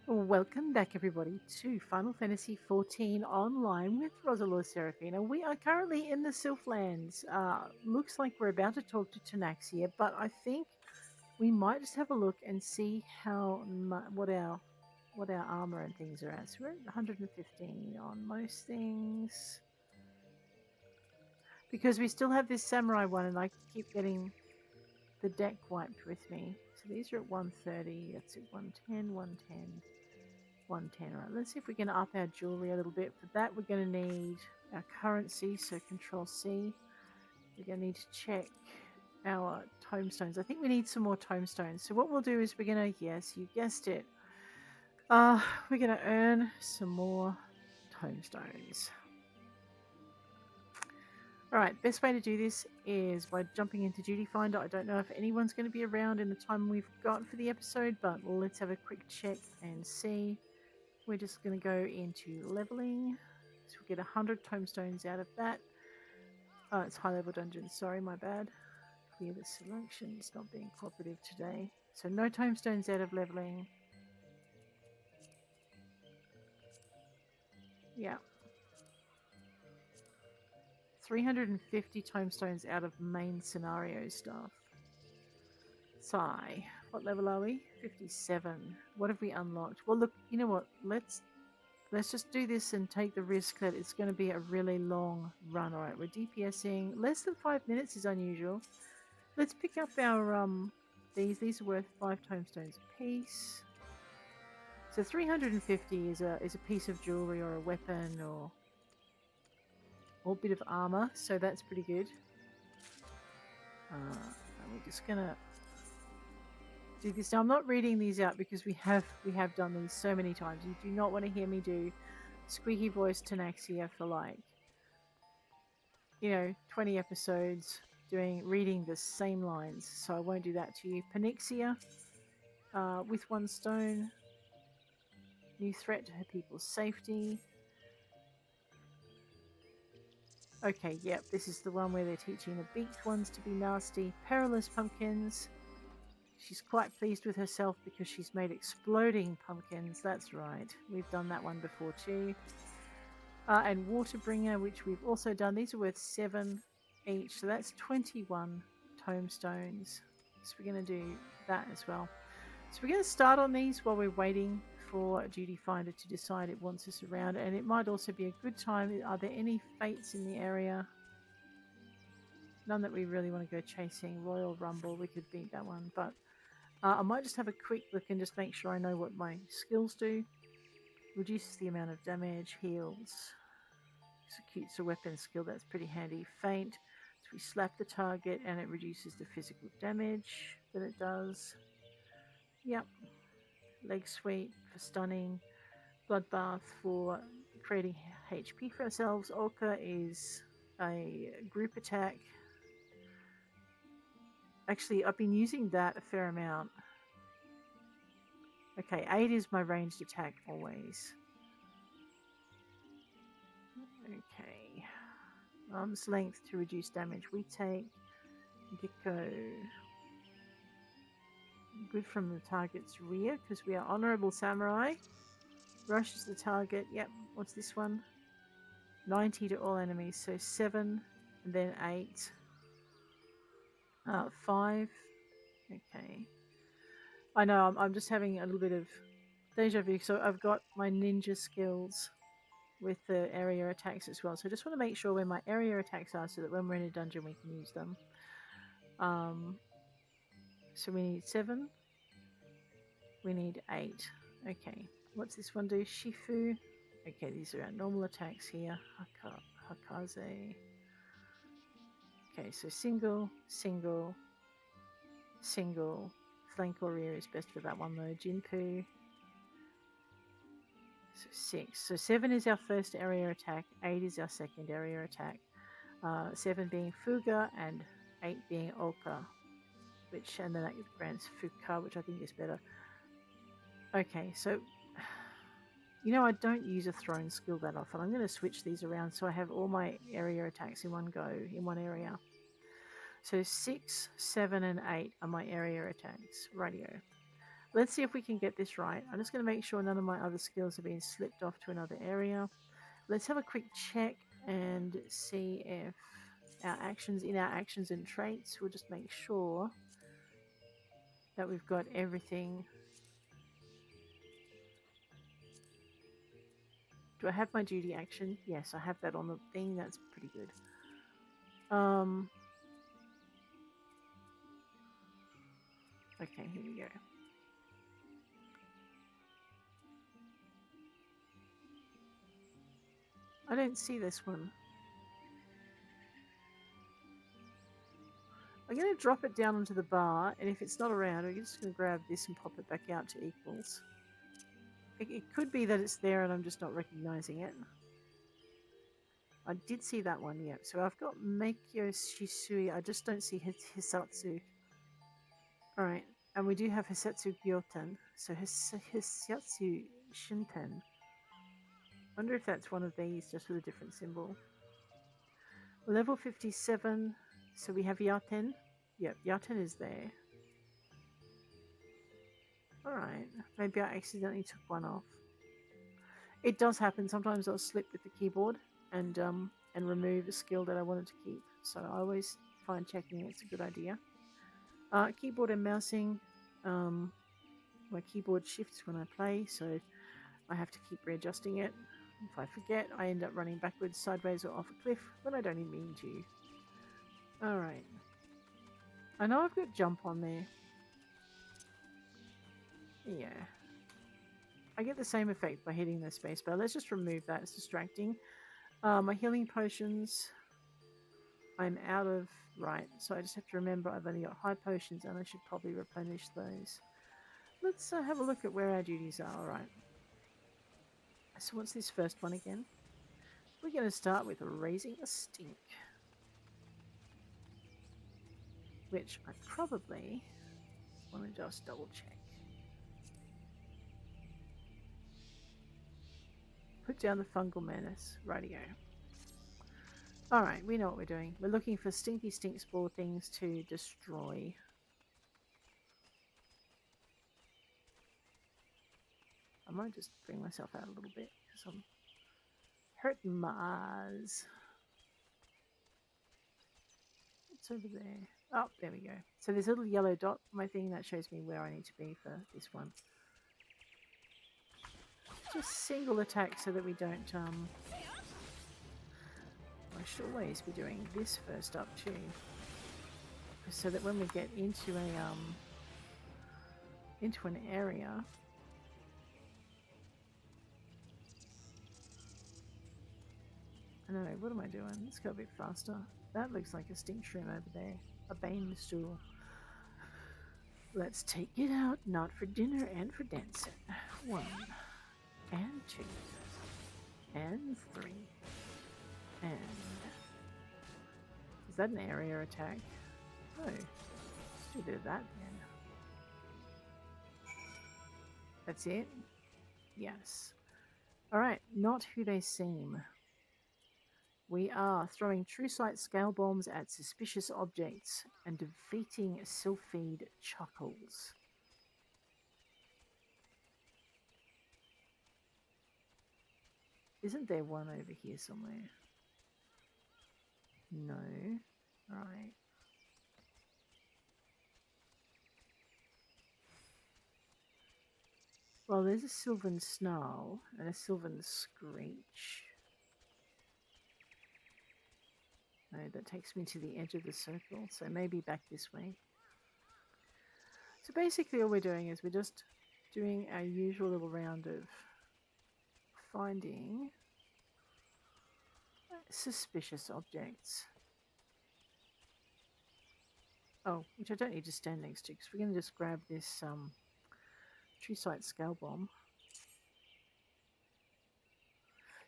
Welcome back, everybody, to Final Fantasy XIV Online with Roselore Serafina. We are currently in the Sylphlands. Looks like we're about to talk to Tonaxia, but I think we might just have a look and see what our armor and things are at. So we're at 115 on most things because we still have this samurai one, and I keep getting the deck wiped with me. So these are at 130. That's at 110, 110. 110. All right, let's see if we can up our jewelry a little bit. For that, we're going to need our currency, so Control C. We're going to need to check our tomestones. I think we need some more tomestones. So what we'll do is we're going to, yes, you guessed it, we're going to earn some more tomestones. All right, best way to do this is by jumping into Duty Finder. I don't know if anyone's going to be around in the time we've got for the episode, but let's have a quick check and see. We're just going to go into leveling. So we'll get 100 tomestones out of that. Oh, it's high level dungeon. Sorry, my bad. Clear the selection. It's not being cooperative today. So no tomestones out of leveling. Yeah. 350 tomestones out of main scenario stuff. Sigh. What level are we? 57. What have we unlocked? Well, look, you know what? Let's just do this and take the risk that it's going to be a really long run. All right, we're DPSing. Less than 5 minutes is unusual. Let's pick up our these are worth 5 tomestones a piece. So 350 is a piece of jewelry or a weapon or a bit of armor. So that's pretty good. We're just gonna do this now. I'm not reading these out because we have done these so many times. You do not want to hear me do squeaky voice Tonaxia for 20 episodes reading the same lines. So I won't do that to you. Ponnixia, with 1 stone. New threat to her people's safety. Okay, yep, this is the one where they're teaching the beaked ones to be nasty. Perilous Pumpkins. She's quite pleased with herself because she's made exploding pumpkins. That's right. We've done that one before too. And Waterbringer, which we've also done. These are worth 7 each. So that's 21 tomestones. So we're going to do that as well. So we're going to start on these while we're waiting for Duty Finder to decide it wants us around. And it might also be a good time. Are there any fates in the area? None that we really want to go chasing. Royal Rumble, we could beat that one. But I might just have a quick look and just make sure I know what my skills do. Reduces the amount of damage, heals. Executes a weapon skill, that's pretty handy. Feint, so we slap the target and it reduces the physical damage that it does. Yep. Leg sweep for stunning. Bloodbath for creating HP for ourselves. Orca is a group attack. Actually, I've been using that a fair amount. Okay, 8 is my ranged attack always. Okay. Arm's length to reduce damage we take. Gecko. Good from the target's rear because we are honorable samurai. Rushes the target. Yep. What's this one? 90 to all enemies. So 7 and then 8. 5. Okay. I know I'm just having a little bit of deja vu. So I've got my ninja skills with the area attacks as well. So I just want to make sure where my area attacks are so that when we're in a dungeon we can use them. So we need 7. We need 8. Okay. What's this one do? Shifu. Okay, these are our normal attacks here. Hakaze. Okay, so single, single, single. Flank or rear is best for that one though. Jinpu. So 6. So 7 is our first area attack. 8 is our second area attack. 7 being Fuga and 8 being Oka. And then that grants Fuka, which I think is better. Okay, so I don't use a thrown skill that often. I'm going to switch these around so I have all my area attacks in one go, in one area. So 6, 7, and 8 are my area attacks. Radio. Let's see if we can get this right. I'm just going to make sure none of my other skills are being slipped off to another area. Let's have a quick check and see if our actions and traits, we'll just make sure that we've got everything. Do I have my duty action? Yes, I have that on the thing. That's pretty good. Okay, here we go. I don't see this one. I'm going to drop it down onto the bar, and if it's not around, I'm just going to grab this and pop it back out to equals. It could be that it's there and I'm just not recognizing it. I did see that one, yeah. So I've got Meikyo Shisui. I just don't see Hisatsu. Alright, and we do have Hisetsu Gyoten. So Hisatsu Shinten. I wonder if that's one of these, just with a different symbol. Level 57. So we have Yaten. Yep, Yaten is there. Alright, maybe I accidentally took one off. It does happen. Sometimes I'll slip with the keyboard and remove a skill that I wanted to keep. So I always find checking it's a good idea. Keyboard and mousing. My keyboard shifts when I play, so I have to keep readjusting it. If I forget, I end up running backwards, sideways, or off a cliff when I don't even mean to. Alright. I know I've got jump on there. Yeah. I get the same effect by hitting the spacebar. Let's just remove that. It's distracting. My healing potions. I'm out of... Right. So I just have to remember I've only got high potions and I should probably replenish those. Let's have a look at where our duties are. Alright. So what's this first one again? We're going to start with raising a stink. Which I probably want to just double check. Put down the fungal menace. Rightio. Alright, we know what we're doing. We're looking for stinky stink spore things to destroy. I might just bring myself out a little bit because I'm hurting my eyes. What's over there? Oh, there we go. So there's a little yellow dot on my thing that shows me where I need to be for this one. Just single attack so that we don't I should always be doing this first up too, so that when we get into a into an area, I don't know, what am I doing? Let's go a bit faster. That looks like a stink shroom over there, a bane stool. Let's take it out, not for dinner and for dancing. 1 and 2 and 3. And is that an area attack? Oh, let's do a bit of that then. That's it? Yes. Alright, not who they seem. We are throwing true sight scale bombs at suspicious objects and defeating sylphid chuckles. Isn't there one over here somewhere? No. Right. Well, there's a sylvan snarl and a sylvan screech. No, that takes me to the edge of the circle, so maybe back this way. So basically all we're doing is we're just doing our usual little round of finding suspicious objects. Oh, which I don't need to stand next to because we're going to just grab this true sight scale bomb.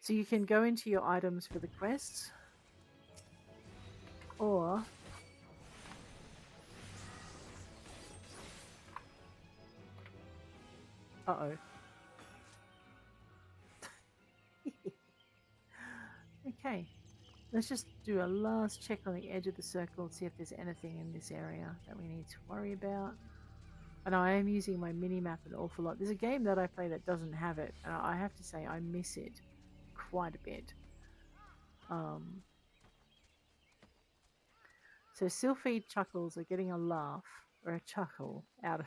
So you can go into your items for the quests, or okay, let's just do a last check on the edge of the circle and see if there's anything in this area that we need to worry about. And I am using my mini-map an awful lot. There's a game that I play that doesn't have it, and I have to say I miss it quite a bit. So Sylphie Chuckles are getting a laugh, or a chuckle, out of...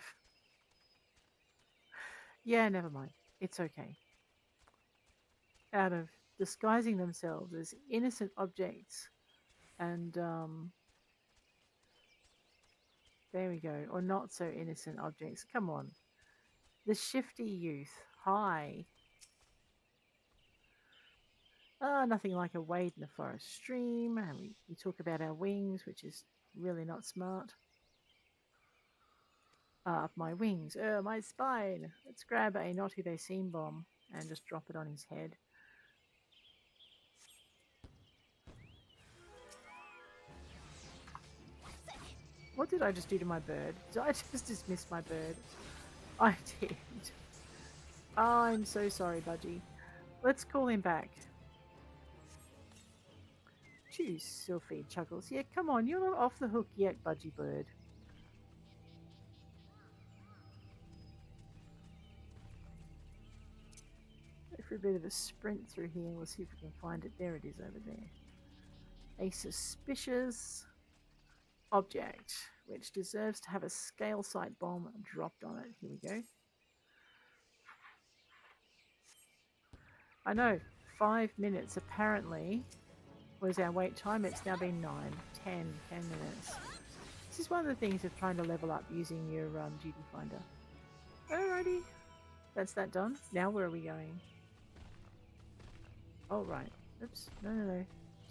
Yeah, never mind. It's okay. Out of disguising themselves as innocent objects and... there we go. Or not so innocent objects. Come on. The shifty youth. Hi. Nothing like a wade in a forest stream. And we talk about our wings, which is really not smart. My wings. My spine. Let's grab a not who they seem bomb and just drop it on his head. What did I just do to my bird? Did I just dismiss my bird? I did. Oh, I'm so sorry, Budgie. Let's call him back. Choose, Sylphie Chuckles. Yeah, come on, you're not off the hook yet, Budgie Bird. Go for a bit of a sprint through here. We'll see if we can find it. There it is over there. A suspicious object, which deserves to have a scale sight bomb dropped on it. Here we go. I know, 5 minutes apparently was our wait time. It's now been 10 minutes. This is one of the things of trying to level up using your duty finder. Alrighty, that's that done. Now where are we going? Oh right, oops, no,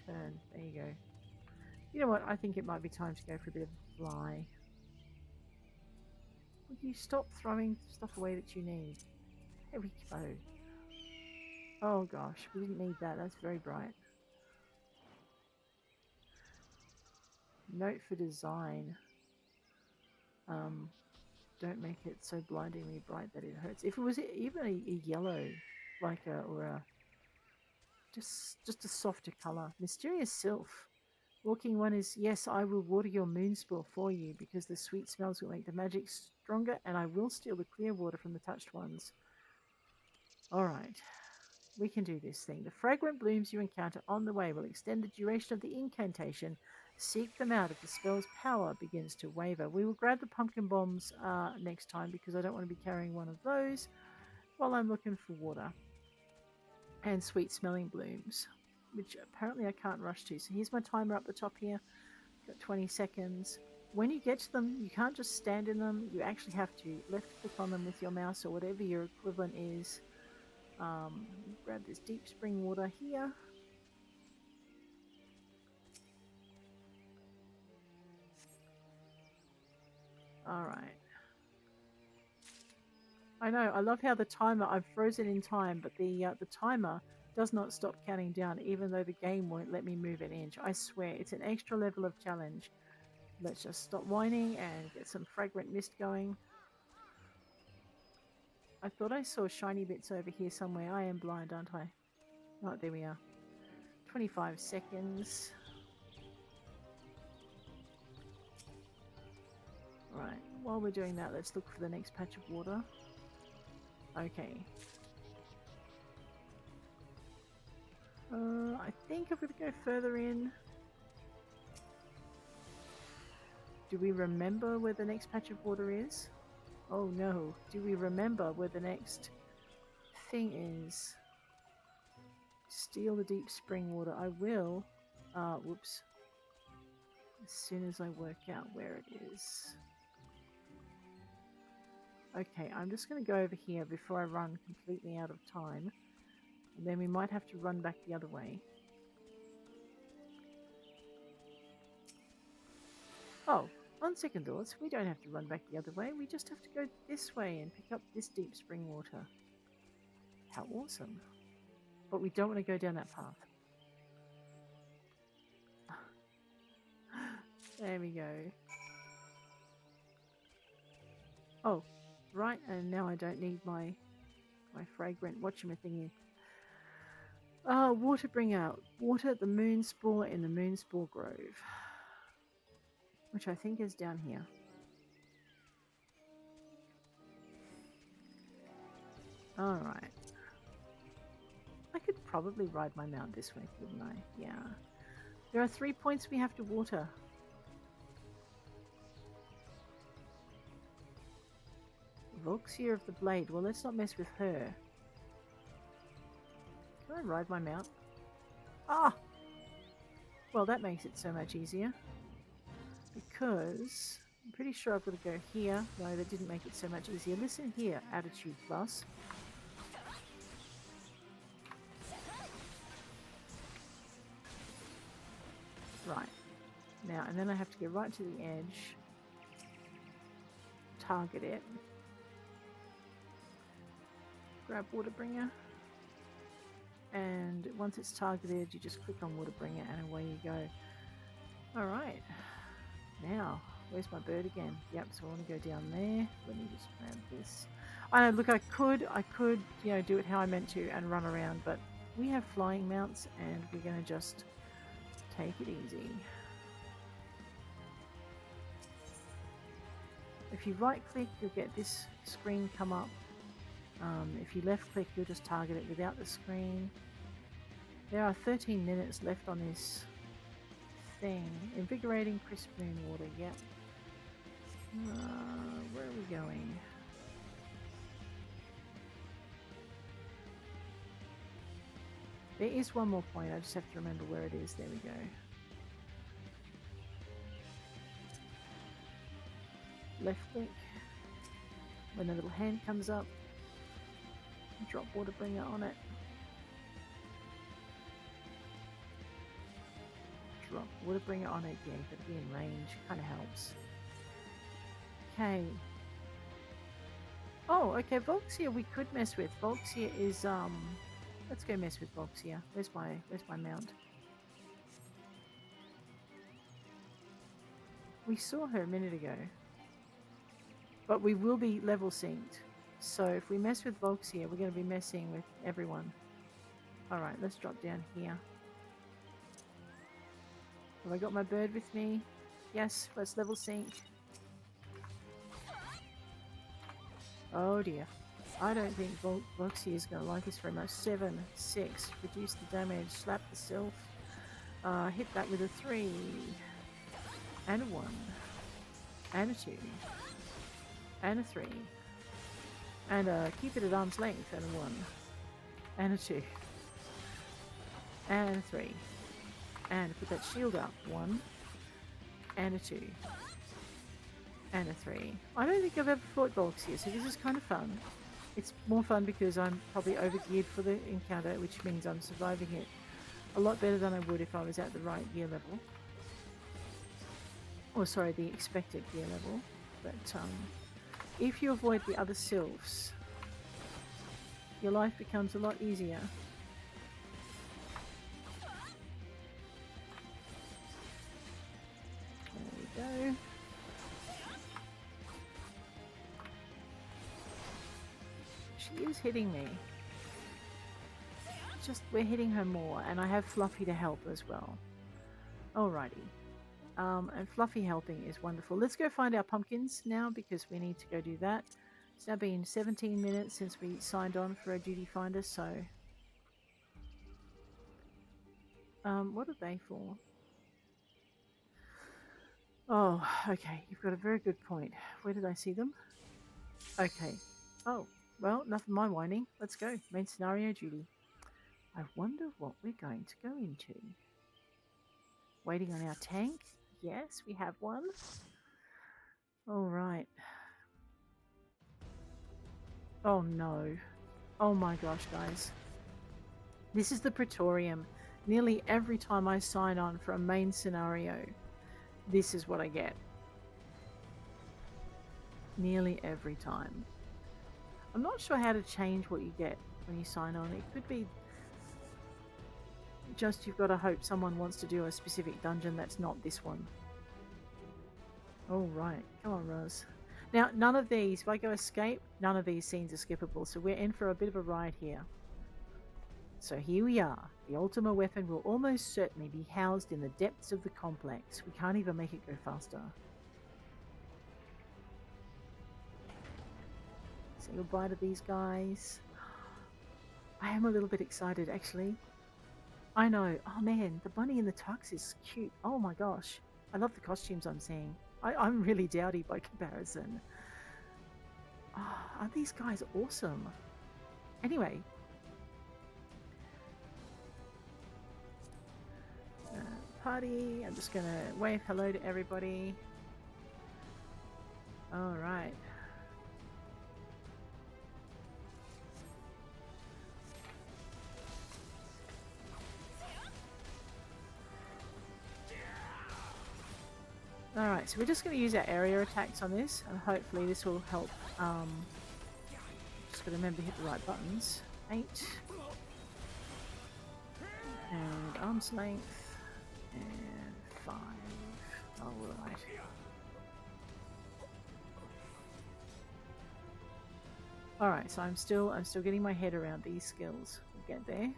turn, there you go. You know what, I think it might be time to go for a bit of a fly. Would you stop throwing stuff away that you need? There we go. Oh gosh, we didn't need that, that's very bright. Note for design. Don't make it so blindingly bright that it hurts. If it was even a yellow, like just a softer color. Mysterious Sylph. Walking one is, yes, I will water your moon spore for you because the sweet smells will make the magic stronger, and I will steal the clear water from the touched ones. Alright, we can do this thing. The fragrant blooms you encounter on the way will extend the duration of the incantation. Seek them out if the spell's power begins to waver. We will grab the pumpkin bombs next time because I don't want to be carrying one of those while I'm looking for water. And sweet smelling blooms, which apparently I can't rush to. So here's my timer up the top here. Got 20 seconds. When you get to them, you can't just stand in them. You actually have to left click on them with your mouse or whatever your equivalent is. Grab this deep spring water here. Alright. I know, I love how the timer, I've frozen in time, but the timer does not stop counting down even though the game won't let me move an inch. I swear, it's an extra level of challenge. Let's just stop whining and get some fragrant mist going. I thought I saw shiny bits over here somewhere. I am blind, aren't I? Oh, there we are. 25 seconds. Right, while we're doing that, let's look for the next patch of water. Okay. I think I'm going to go further in. Do we remember where the next patch of water is? Oh no. Do we remember where the next thing is? Steal the deep spring water. I will. Whoops. As soon as I work out where it is. Okay, I'm just going to go over here before I run completely out of time. And then we might have to run back the other way. Oh, on second thoughts, we don't have to run back the other way. We just have to go this way and pick up this deep spring water. How awesome. But we don't want to go down that path. There we go. Oh, right, and now I don't need my fragrant whatchamathingy. Waterbringer. Water the moon spore in the moon spore grove. Which I think is down here. Alright. I could probably ride my mount this way, couldn't I? Yeah. There are 3 points we have to water. Volxia of the Blade. Well, let's not mess with her. Can I ride my mount? Ah! Well, that makes it so much easier. Because I'm pretty sure I've got to go here. No, that didn't make it so much easier. Listen here, Attitude Plus. Right. Now, and then I have to go right to the edge. Target it. Grab Waterbringer. And once it's targeted, you just click on Waterbringer and away you go. Alright. Now, where's my bird again? Yep, so I want to go down there. Let me just grab this. I know, look, I could, you know, do it how I meant to and run around, but we have flying mounts and we're going to just take it easy. If you right click, you'll get this screen come up. If you left click, you'll just target it without the screen. There are 13 minutes left on this thing. Invigorating crisp moon water, yep. Where are we going? There is one more point, I just have to remember where it is. There we go. Left click. When the little hand comes up, drop Waterbringer on it. Drop Waterbringer on it. Yeah, you've got to be in range. Kind of helps. Okay. Oh, okay. Volxia we could mess with. Volxia is let's go mess with Volxia. Where's my mount? We saw her a minute ago. But we will be level synced. So if we mess with Volxia, we're going to be messing with everyone. Alright, let's drop down here. Have I got my bird with me? Yes, let's level sync. Oh dear. I don't think Volxia is going to like us very much. 7, 6, reduce the damage, slap the sylph. Hit that with a 3. And a 1. And a 2. And a 3. And keep it at arm's length, and a 1. And a 2. And a 3. And put that shield up. 1. And a 2. And a 3. I don't think I've ever fought Volxia, so this is kind of fun. It's more fun because I'm probably overgeared for the encounter, which means I'm surviving it a lot better than I would if I was at the right gear level. Or sorry, the expected gear level. But if you avoid the other sylphs, your life becomes a lot easier. There we go. She is hitting me. Just we're hitting her more, and I have Fluffy to help as well. Alrighty. And Fluffy helping is wonderful. Let's go find our pumpkins now because we need to go do that. It's now been 17 minutes since we signed on for a duty finder, so... what are they for? Oh, okay. You've got a very good point. Where did I see them? Okay. Oh, well, enough of my whining. Let's go. Main scenario duty. I wonder what we're going to go into. Waiting on our tank? Yes, we have one. All right. Oh no. Oh my gosh, guys. This is the Praetorium. Nearly every time I sign on for a main scenario, this is what I get. Nearly every time. I'm not sure how to change what you get when you sign on. It could be just you've got to hope someone wants to do a specific dungeon that's not this one. All right, come on, Ros. Now, none of these, if I go escape, none of these scenes are skippable, so we're in for a bit of a ride here. So here we are. The Ultima weapon will almost certainly be housed in the depths of the complex. We can't even make it go faster. Say goodbye to these guys. I am a little bit excited, actually. I know. Oh man, the bunny in the tux is cute. Oh my gosh. I love the costumes I'm seeing. I'm really dowdy by comparison. Oh, aren't these guys awesome? Anyway. Party. I'm just going to wave hello to everybody. All right. Alright, so we're just going to use our area attacks on this, and hopefully this will help. Just got to remember to hit the right buttons. 8. And arm's length. And 5. Alright. Alright, so I'm still getting my head around these skills. We'll get there.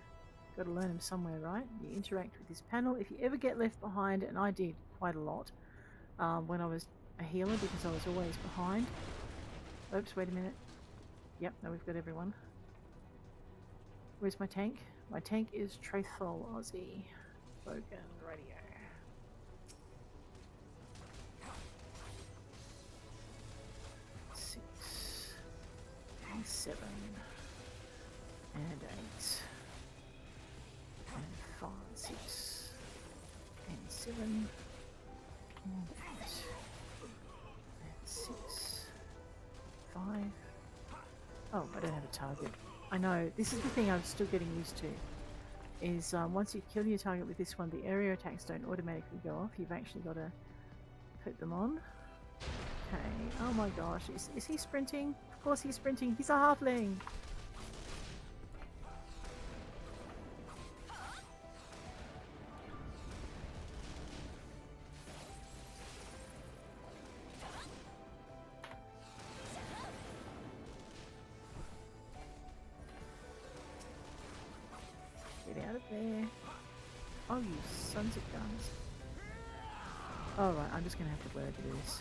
Got to learn them somewhere, right? You interact with this panel. If you ever get left behind, and I did quite a lot, when I was a healer, because I was always behind. Oops, wait a minute. Yep, now we've got everyone. Where's my tank? My tank is Truthful Aussie. Bogan Radio. Six. And 7. And 8. And 5, 6. And 7. And 8. And 6. 5. Oh, I don't have a target. I know, this is the thing I'm still getting used to. Is once you kill your target with this one, the area attacks don't automatically go off. You've actually got to put them on. Okay, oh my gosh, is he sprinting? Of course he's sprinting, he's a halfling! Get out of there. Oh, you sons of guns. Alright, I'm just going to have to work with this.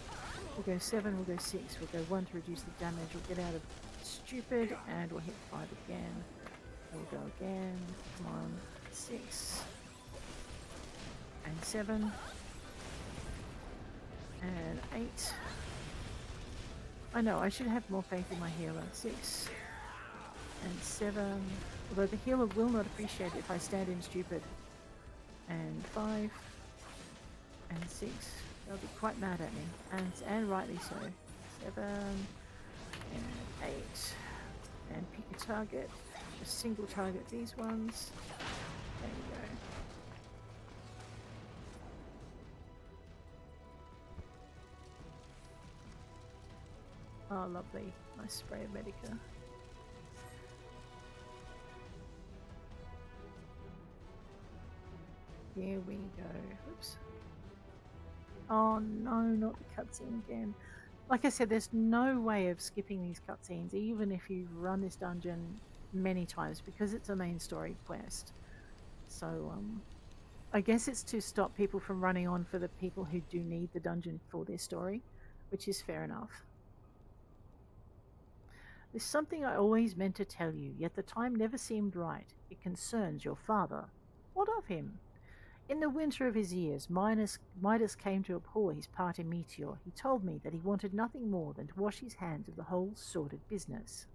We'll go 7, we'll go 6, we'll go 1 to reduce the damage, we'll get out of stupid, and we'll hit 5 again. We'll go again, come on, 6, and 7, and 8. I know, I should have more faith in my healer. 6, and 7, although the healer will not appreciate it if I stand in stupid. And 5, and 6. They'll be quite mad at me, and rightly so. 7, and 8, and pick a target. Just single target these ones. There you go. Oh, lovely. Nice spray of Medica. Here we go. Oops. Oh no, not the cutscene again. Like I said, there's no way of skipping these cutscenes, even if you run this dungeon many times, because it's a main story quest. So, I guess it's to stop people from running on for the people who do need the dungeon for their story, which is fair enough. There's something I always meant to tell you, yet the time never seemed right. It concerns your father. What of him? In the winter of his years, Midas came to abhor his part in Meteor. He told me that he wanted nothing more than to wash his hands of the whole sordid business.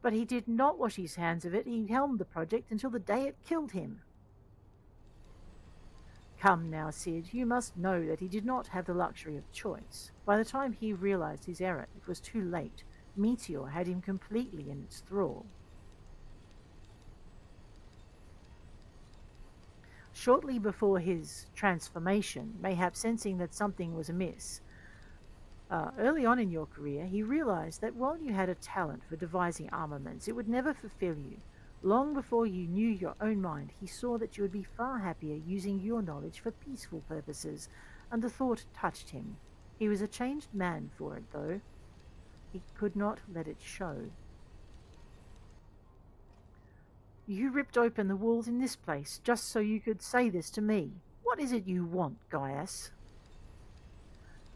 But he did not wash his hands of it. He helmed the project until the day it killed him. Come now, Sid, you must know that he did not have the luxury of choice. By the time he realized his error, it was too late. Meteor had him completely in its thrall. Shortly before his transformation, mayhap sensing that something was amiss, early on in your career, he realized that while you had a talent for devising armaments, it would never fulfill you. Long before you knew your own mind, he saw that you would be far happier using your knowledge for peaceful purposes, and the thought touched him. He was a changed man for it, though. He could not let it show. You ripped open the walls in this place just so you could say this to me. What is it you want, Gaius?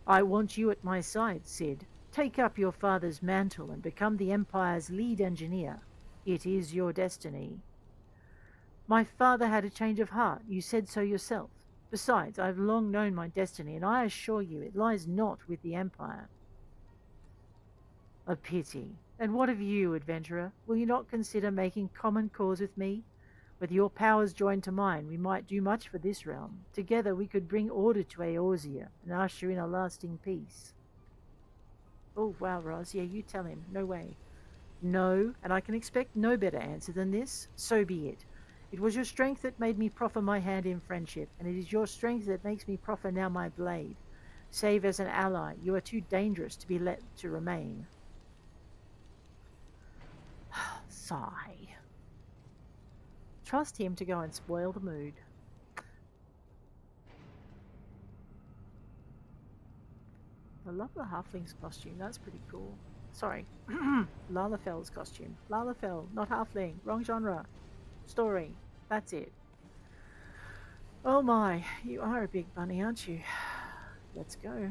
I want you at my side, Sid. Take up your father's mantle and become the Empire's lead engineer. It is your destiny. My father had a change of heart. You said so yourself. Besides, I have long known my destiny, and I assure you it lies not with the Empire. A pity. And what of you, adventurer? Will you not consider making common cause with me? With your powers joined to mine, we might do much for this realm. Together we could bring order to Eorzea and usher in a lasting peace. Oh, wow, Ros. Yeah, you tell him. No way. No, and I can expect no better answer than this. So be it. It was your strength that made me proffer my hand in friendship, and it is your strength that makes me proffer now my blade. Save as an ally, you are too dangerous to be let to remain. Sigh. Trust him to go and spoil the mood. I love the halfling's costume. That's pretty cool. Sorry. Lalafell's costume. Lalafell, not halfling. Wrong genre. Story. That's it. Oh my, you are a big bunny, aren't you? Let's go.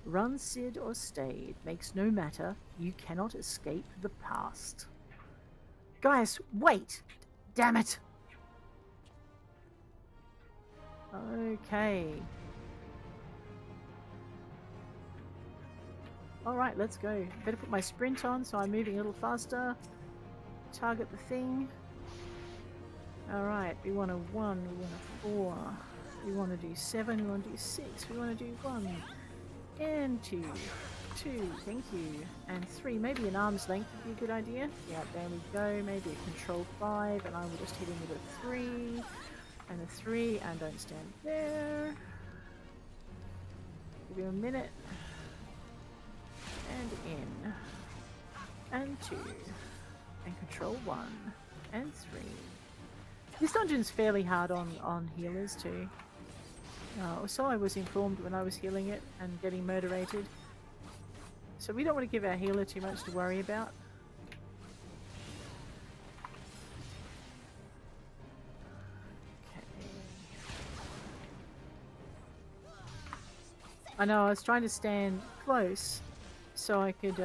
Run, Sid, or stay. It makes no matter. You cannot escape the past. Guys, wait! Damn it! Okay. Alright, let's go. Better put my sprint on so I'm moving a little faster. Target the thing. Alright, we want a 1, we want a 4. We want to do 7, we want to do 6, we want to do 1. And 2. 2, thank you. And 3, maybe an arm's length would be a good idea. Yeah, there we go. Maybe a control 5, and I will just hit him with a 3. And a 3, and don't stand there. Give him a minute. And in. And 2. And control 1. And 3. This dungeon's fairly hard on healers too. So I was informed when I was healing it and getting murderated. So we don't want to give our healer too much to worry about. Okay. I know, I was trying to stand close so I could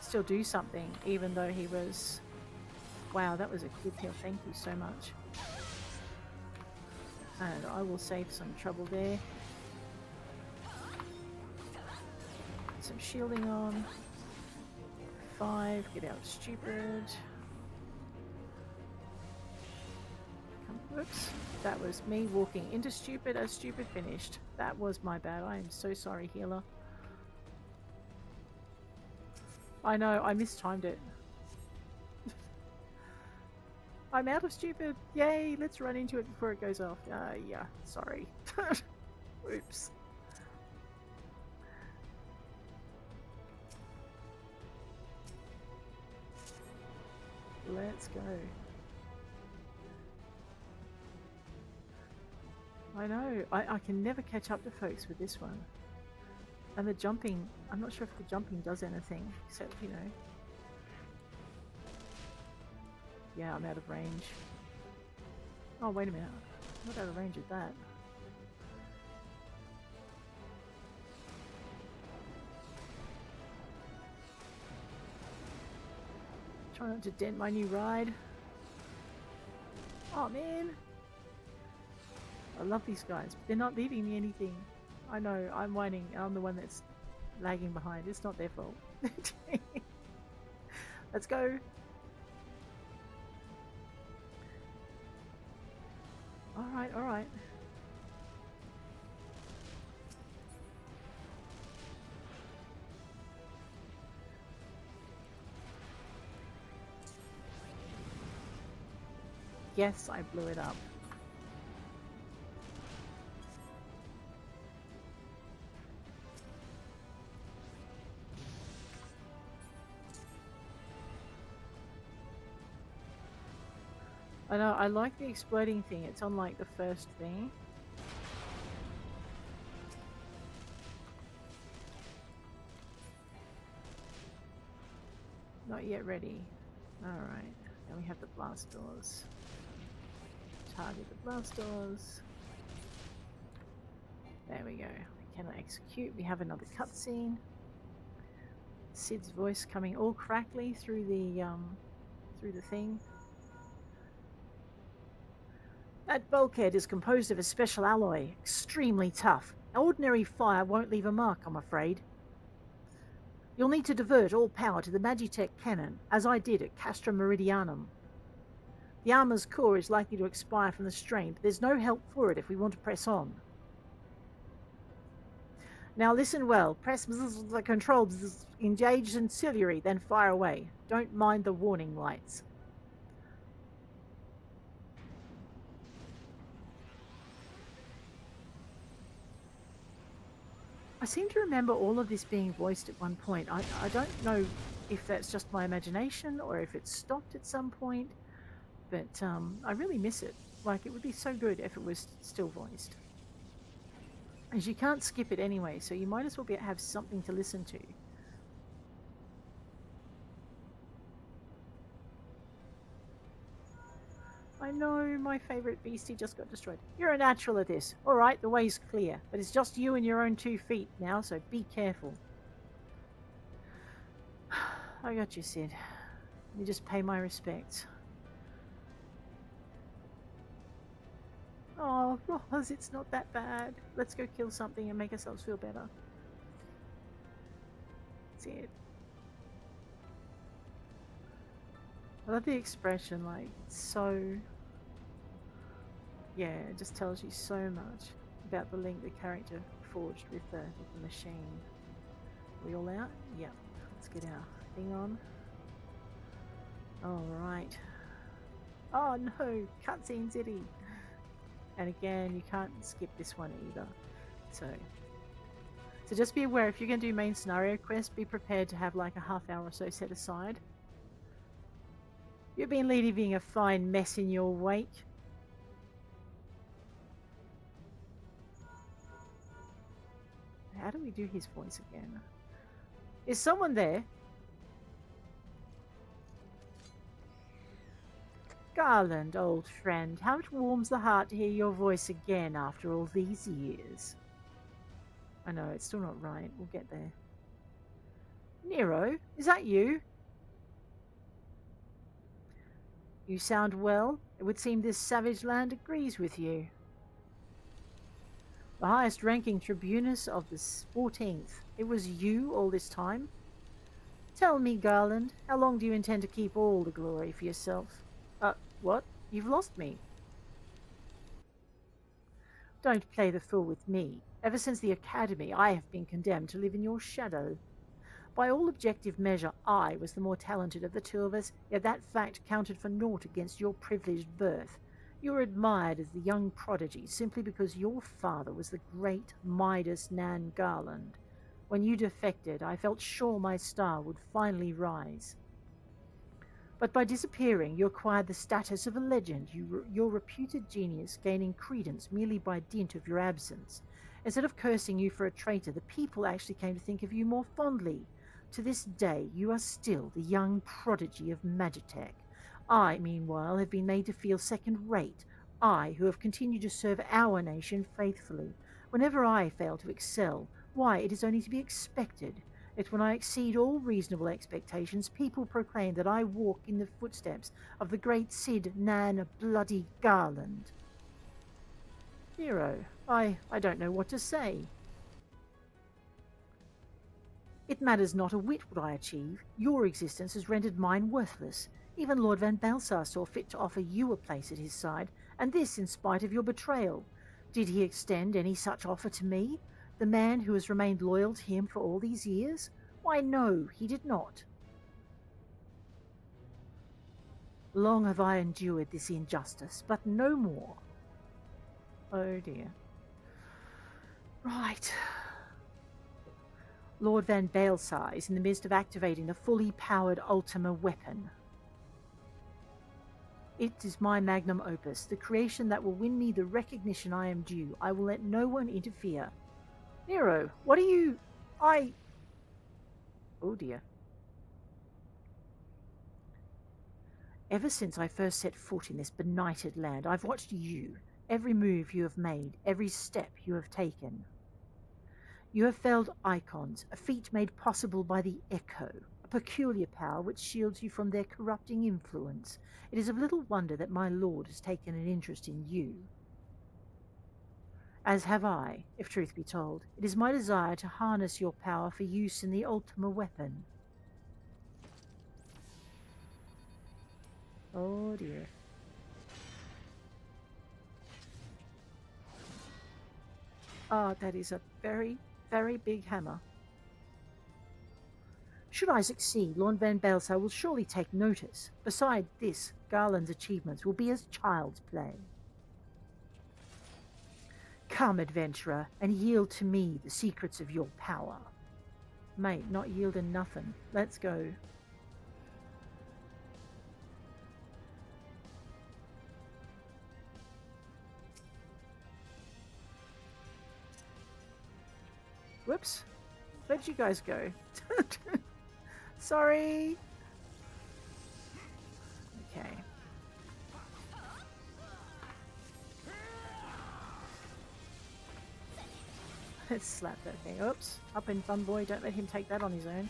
still do something even though he was... Wow, that was a good heal. Thank you so much. And I will save some trouble there. Put some shielding on. 5, get out stupid. Whoops, that was me walking into stupid as stupid finished. That was my bad. I am so sorry, healer. I know, I mistimed it. I'm out of stupid. Yay, let's run into it before it goes off. Yeah, sorry. Oops. Let's go. I know, I can never catch up to folks with this one. And the jumping, I'm not sure if the jumping does anything, except, you know. Yeah, I'm out of range. Oh, wait a minute. I'm not out of range of that. Try not to dent my new ride. Oh, man. I love these guys, but they're not leaving me anything. I know, I'm whining. I'm the one that's lagging behind. It's not their fault. Let's go. Alright, alright. Yes, I blew it up. I know, I like the exploding thing. It's on like the first thing. Not yet ready. Alright, then we have the blast doors. Target the blast doors. There we go. We cannot execute. We have another cutscene. Sid's voice coming all crackly through the through the thing. That bulkhead is composed of a special alloy, extremely tough. Ordinary fire won't leave a mark, I'm afraid. You'll need to divert all power to the Magitech cannon, as I did at Castra Meridianum. The armor's core is likely to expire from the strain, but there's no help for it if we want to press on. Now listen well. Press the control, engage ancillary, then fire away. Don't mind the warning lights. I seem to remember all of this being voiced at one point. I don't know if that's just my imagination or if it's stopped at some point, but I really miss it. Like, it would be so good if it was still voiced. As you can't skip it anyway, so you might as well have something to listen to. I know, my favourite beastie just got destroyed. You're a natural at this. Alright, the way's clear. But it's just you and your own 2 feet now, so be careful. I got you, Sid. Let me just pay my respects. Oh, Roz, it's not that bad. Let's go kill something and make ourselves feel better. That's it. I love the expression, like, it's so... Yeah, it just tells you so much about the link the character forged with the machine. Are we all out? Yeah. Let's get our thing on. Alright. Oh no! Cutscene City! And again, you can't skip this one either. So just be aware, if you're going to do main scenario quests, be prepared to have like a half hour or so set aside. You've been leaving a fine mess in your wake. How do we do his voice again? Is someone there? Garland, old friend, how it warms the heart to hear your voice again after all these years. I know, it's still not right. We'll get there. Nero, is that you? You sound well. It would seem this savage land agrees with you. The highest-ranking tribunus of the 14th. It was you all this time? Tell me, Garland, how long do you intend to keep all the glory for yourself? What? You've lost me. Don't play the fool with me. Ever since the Academy, I have been condemned to live in your shadow. By all objective measure, I was the more talented of the 2 of us, yet that fact counted for naught against your privileged birth. You were admired as the young prodigy simply because your father was the great Midas Nan Garland. When you defected, I felt sure my star would finally rise. But by disappearing, you acquired the status of a legend, your reputed genius gaining credence merely by dint of your absence. Instead of cursing you for a traitor, the people actually came to think of you more fondly. To this day, you are still the young prodigy of Magitech. I, meanwhile, have been made to feel second-rate. I, who have continued to serve our nation faithfully. Whenever I fail to excel, why, it is only to be expected. Yet when I exceed all reasonable expectations, people proclaim that I walk in the footsteps of the great Sid Nan Bloody Garland. Nero, I don't know what to say. It matters not a whit what I achieve. Your existence has rendered mine worthless. Even Lord Van Balsar saw fit to offer you a place at his side, and this in spite of your betrayal. Did he extend any such offer to me? The man who has remained loyal to him for all these years? Why, no, he did not. Long have I endured this injustice, but no more. Oh dear. Right. Lord Van Balsar is in the midst of activating the fully powered Ultima weapon. It is my magnum opus, the creation that will win me the recognition I am due. I will let no one interfere. Nero, what are you... Oh dear. Ever since I first set foot in this benighted land, I've watched you, every move you have made, every step you have taken. You have felled icons, a feat made possible by the Echo, a peculiar power which shields you from their corrupting influence. It is of little wonder that my lord has taken an interest in you. As have I, if truth be told. It is my desire to harness your power for use in the ultima weapon. Oh dear. Ah, that is a very, very big hammer. Should I succeed, Lord Van Belsau will surely take notice. Beside this, Garland's achievements will be as child's play. Come, adventurer, and yield to me the secrets of your power. Mate, not yielding nothing. Let's go. Whoops. Where'd you guys go? Sorry. Okay. Let's slap that thing. Oops. Up in fun, boy. Don't let him take that on his own.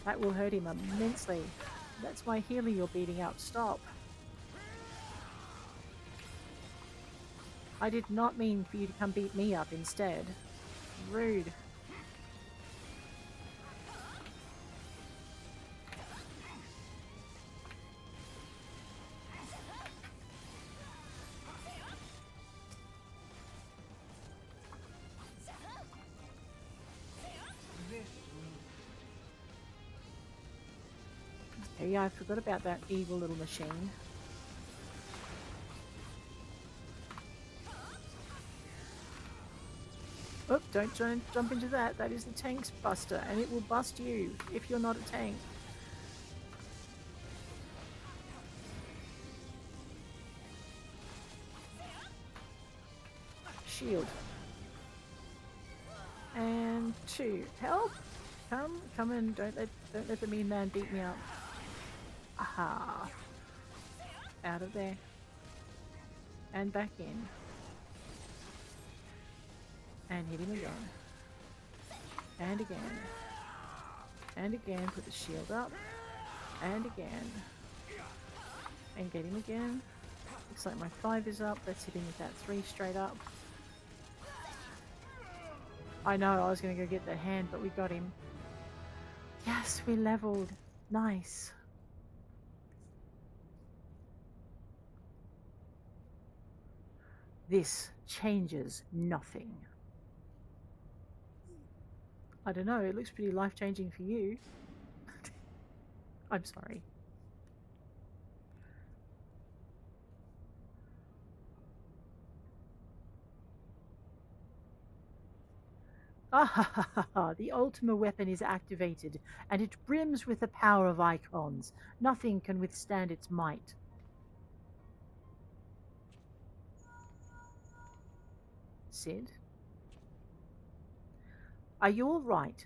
That will hurt him immensely. That's my healer you're beating up. Stop. I did not mean for you to come beat me up instead. Rude. Okay, yeah, I forgot about that evil little machine. Oh, don't jump into that. That is the tank's buster, and it will bust you if you're not a tank. Shield. And 2. Help! Come and don't let the mean man beat me up. Aha! Out of there. And back in. And hit him again. And again. And again. Put the shield up. And again. And get him again. Looks like my 5 is up. Let's hit him with that 3 straight up. I know, I was going to go get that hand, but we got him. Yes, we leveled. Nice. This changes nothing. I don't know, it looks pretty life-changing for you. I'm sorry. Ah, the ultima weapon is activated, and it brims with the power of icons. Nothing can withstand its might. Sid? Are you all right?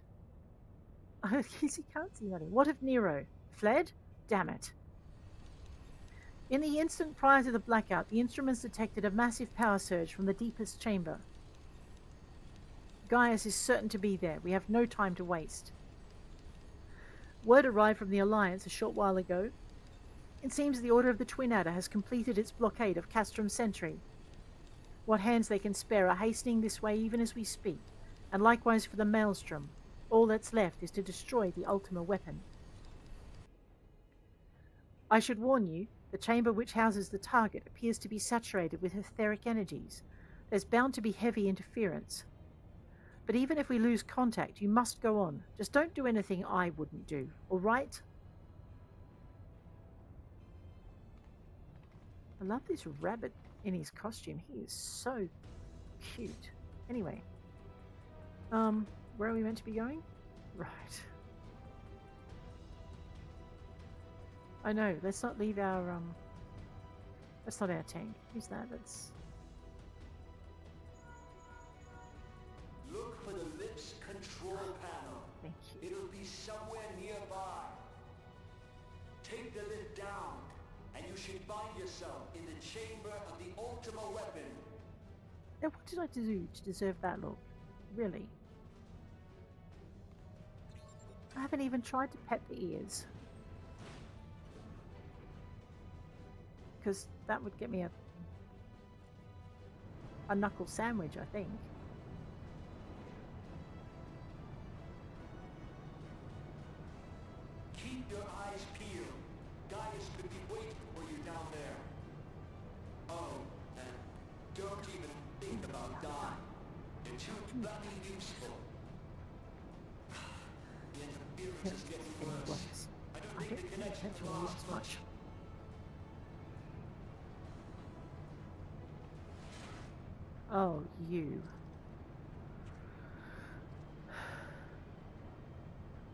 He can't see nothing. What of Nero? Fled? Damn it. In the instant prior to the blackout, the instruments detected a massive power surge from the deepest chamber. Gaius is certain to be there. We have no time to waste. Word arrived from the Alliance a short while ago. It seems the Order of the Twin Adder has completed its blockade of Castrum Sentry. What hands they can spare are hastening this way even as we speak, and likewise for the Maelstrom. All that's left is to destroy the Ultima weapon. I should warn you, the chamber which houses the target appears to be saturated with etheric energies. There's bound to be heavy interference. But even if we lose contact, you must go on. Just don't do anything I wouldn't do, all right? I love this rabbit in his costume. He is so cute. Anyway, where are we meant to be going? Right. I know, let's not leave our, that's not our tank. Who's that? That's... Look for the lips control panel. Thank you. It'll be somewhere nearby. Take the lid down, and you should find yourself in the chamber of the Ultima weapon. Now, what did I do to deserve that look? Really? I haven't even tried to pet the ears. Because that would get me a knuckle sandwich, I think. Keep your eyes peeled. Gaius could be waiting for you down there. Oh, and don't even think about dying. You're too bloody useful. The interference is getting worse. I don't think the connection will last much. Oh, you.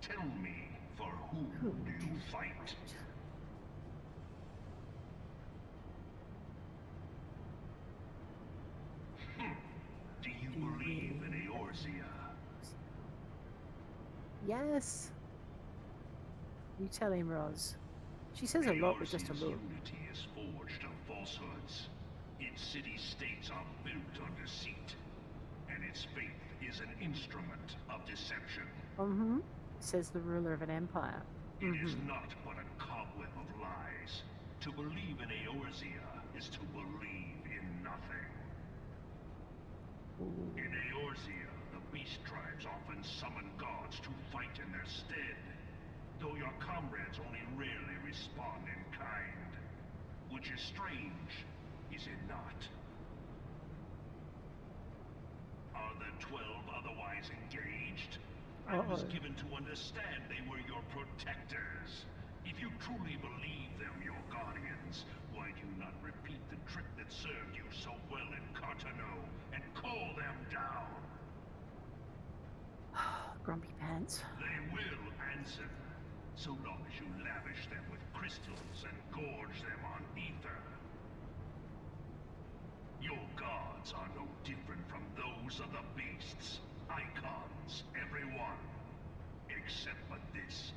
Tell me, for whom do you fight? Do you believe in Eorzea? Yes. You tell him, Ros. She says a lot with just a look. Unity is forged of falsehoods. Its city-states are built on deceit, and its faith is an instrument of deception. Says the ruler of an empire. It is not but a cobweb of lies. To believe in Eorzea is to believe in nothing. In Eorzea, the beast tribes often summon gods to fight in their stead, though your comrades only rarely respond in kind. Which is strange, is it not? Are the 12 otherwise engaged? I was given to understand they were your protectors. If you truly believe them your guardians, why do you not repeat the trick that served you so well in Cartano and call them down? Grumpy pants. They will answer, so long as you lavish them with crystals and gorge them on ether. Your gods are no different from those of the beasts. Icons, everyone. Except for this,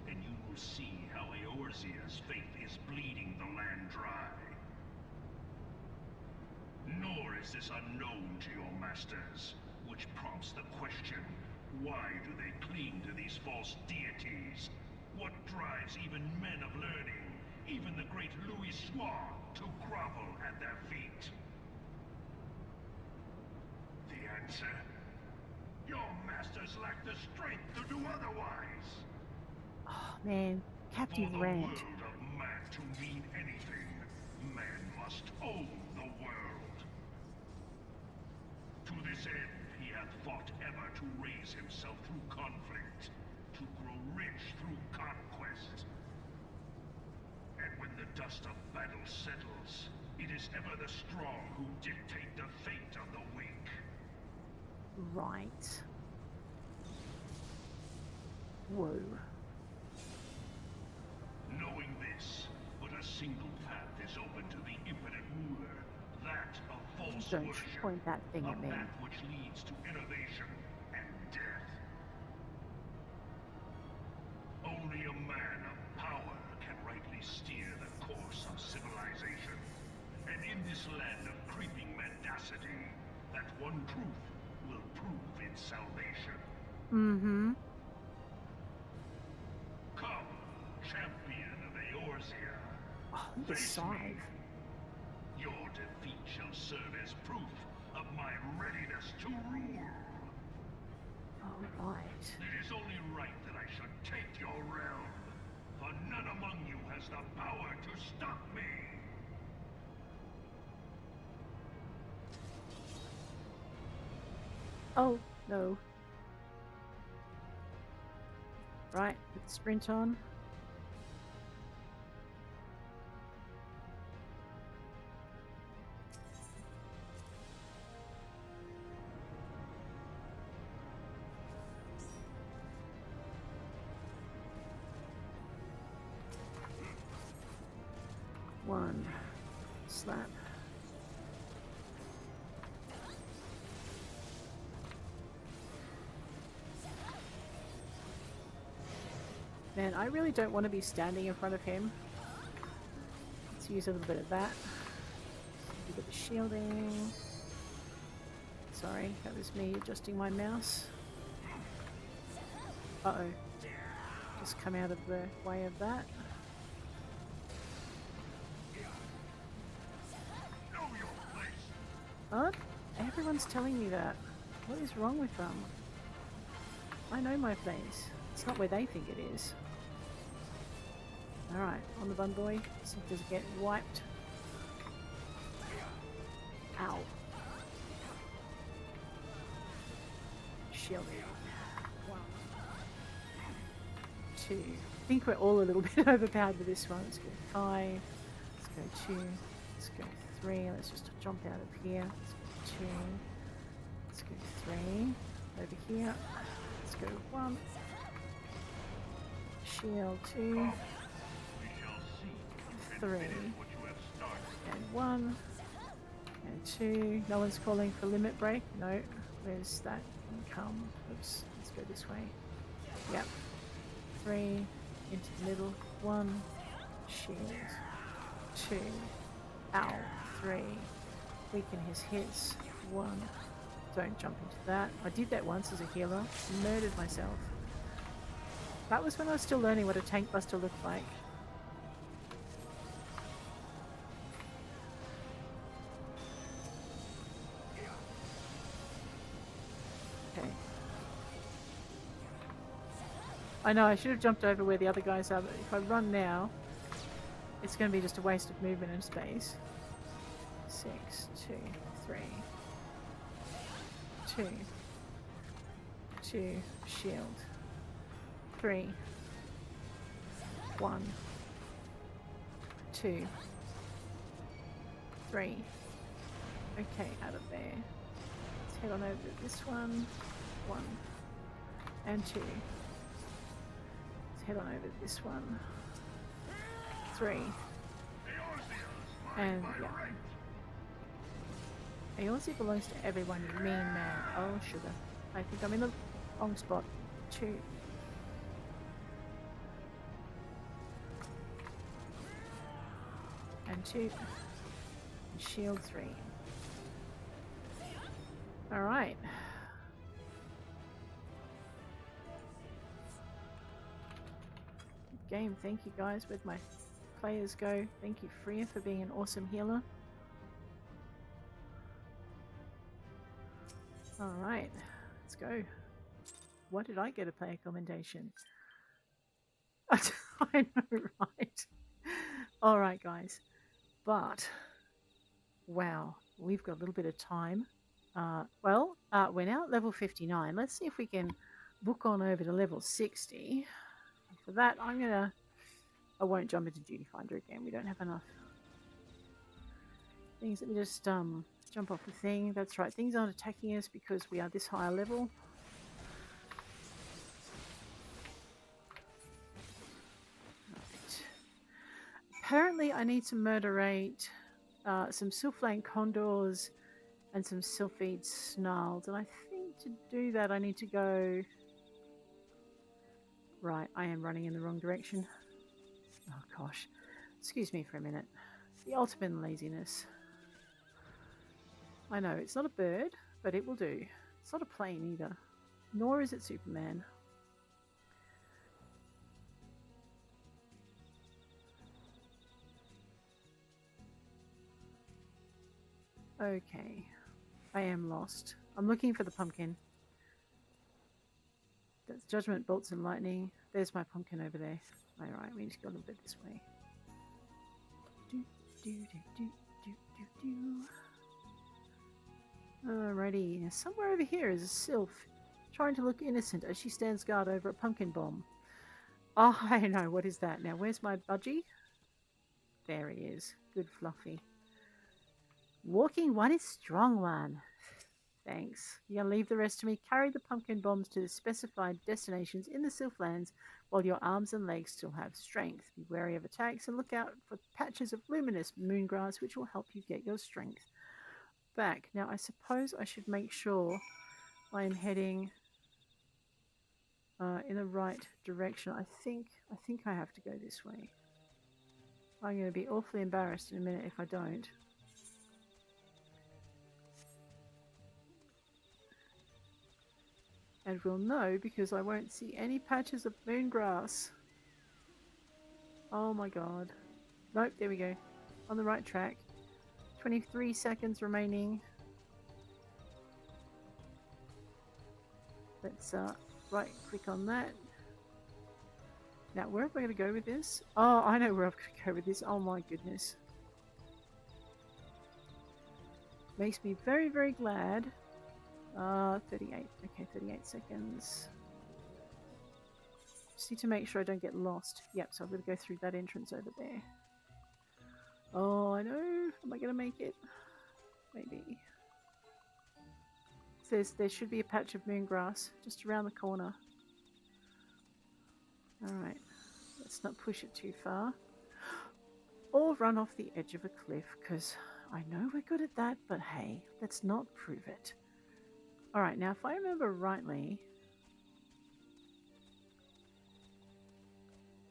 and you will see how Eorzea's faith is bleeding the land dry. Nor is this unknown to your masters, which prompts the question, why do they cling to these false deities? What drives even men of learning, even the great Louis Soir, to grovel at their feet? The answer? Your masters lack the strength to do otherwise. Oh, man. Captive For the rant. world of man to mean anything, man must own the world. To this end, he hath fought ever to raise himself through conflict, to grow rich through conquest. And when the dust of battle settles, it is ever the strong who dictate the fate of the weak. Right. Whoa. Knowing this, but a single path is open to the impotent ruler, that of false Don't worship, point that thing a at me. path which leads to innovation and death. Only a man of power can rightly steer the course of civilization. And in this land of creeping mendacity, that one truth will prove its salvation. Come, champion of Eorzea. Oh, the Face scythe. me. Your defeat shall serve as proof of my readiness to rule. All right. It is only right that I should take your realm, for none among you has the power to stop me. Oh, no. Right, put the sprint on. One slap. Man, I really don't want to be standing in front of him. Let's use a little bit of that. A bit of shielding. Sorry, that was me adjusting my mouse. Uh-oh. Just come out of the way of that. What? Everyone's telling me that. What is wrong with them? I know my place. It's not where they think it is. Alright, on the bun boy. See if it doesn't get wiped. Ow. Shield. 1, 2. I think we're all a little bit overpowered with this one. Let's go 5. Let's go 2. Let's go 3. Let's just jump out of here. Let's go 2. Let's go 3. Over here. Let's go 1. Shield 2. 3. And 1. And 2. No one's calling for limit break. No. Where's that come? Oops. Let's go this way. Yep. 3. Into the middle. 1. Shield. 2. Ow. 3. Weaken his hits. 1. Don't jump into that. I did that once as a healer. Murdered myself. That was when I was still learning what a tank buster looked like. Okay. I know, I should have jumped over where the other guys are, but if I run now, it's going to be just a waste of movement and space. 6, 2, 3. 2. 2. Shield. 3. 1. 2. 3. Okay, out of there. Let's head on over to this one. 1. And 2. Let's head on over to this one. 3. And yeah. Eorzea belongs to everyone, you mean man. Oh, sugar. I think I'm in the wrong spot. 2. And 2. And shield 3. Alright. Good game. Thank you guys. Where'd my players go? Thank you, Freya, for being an awesome healer. Alright, let's go. Why did I get a player commendation? I know, right? Alright, guys. But, wow, we've got a little bit of time. We're now at level 59. Let's see if we can book on over to level 60. For that, I won't jump into Duty Finder again. We don't have enough things. Let me just jump off the thing. That's right. Things aren't attacking us because we are this higher level. Right. Apparently, I need to murderate some Sylphland condors and some Sylphid snarls. And I think to do that, I need to go... Right, I am running in the wrong direction. Oh, gosh. Excuse me for a minute. The ultimate in laziness. I know, it's not a bird, but it will do. It's not a plane either. Nor is it Superman. Okay. I am lost. I'm looking for the pumpkin. That's Judgment, Bolts and Lightning. There's my pumpkin over there. Alright, we need to go a little bit this way. Alrighty, somewhere over here is a sylph, trying to look innocent as she stands guard over a pumpkin bomb. Oh, I know, what is that? Now, where's my budgie? There he is. Good Fluffy. Walking one is strong one. Thanks. You gonna leave the rest to me? Carry the pumpkin bombs to the specified destinations in the Sylphlands while your arms and legs still have strength. Be wary of attacks and look out for patches of luminous moongrass which will help you get your strength back. Now I suppose I should make sure I am heading in the right direction. I think I have to go this way. I'm going to be awfully embarrassed in a minute if I don't. And we'll know because I won't see any patches of moongrass. Oh my god. Nope, there we go. On the right track. 23 seconds remaining. Let's right click on that. Now, where am I going to go with this? Oh, I know where I'm going to go with this. Oh my goodness. Makes me very, very glad. 38. Okay, 38 seconds. Just need to make sure I don't get lost. Yep, so I'm going to go through that entrance over there. Oh, I know. Am I going to make it? Maybe. There should be a patch of moongrass just around the corner. Alright. Let's not push it too far. Or run off the edge of a cliff, because I know we're good at that, but hey, let's not prove it. Alright, now if I remember rightly...